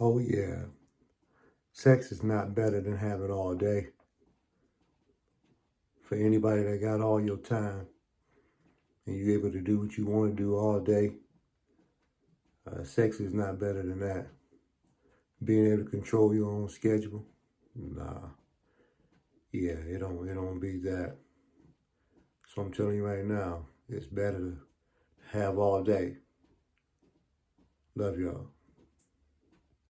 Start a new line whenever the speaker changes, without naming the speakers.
Oh yeah, sex is not better than having all day. For anybody that got all your time and you're able to do what you want to do all day, sex is not better than that. Being able to control your own schedule, nah, yeah, it don't beat that. So I'm telling you right now, it's better to have all day. Love y'all.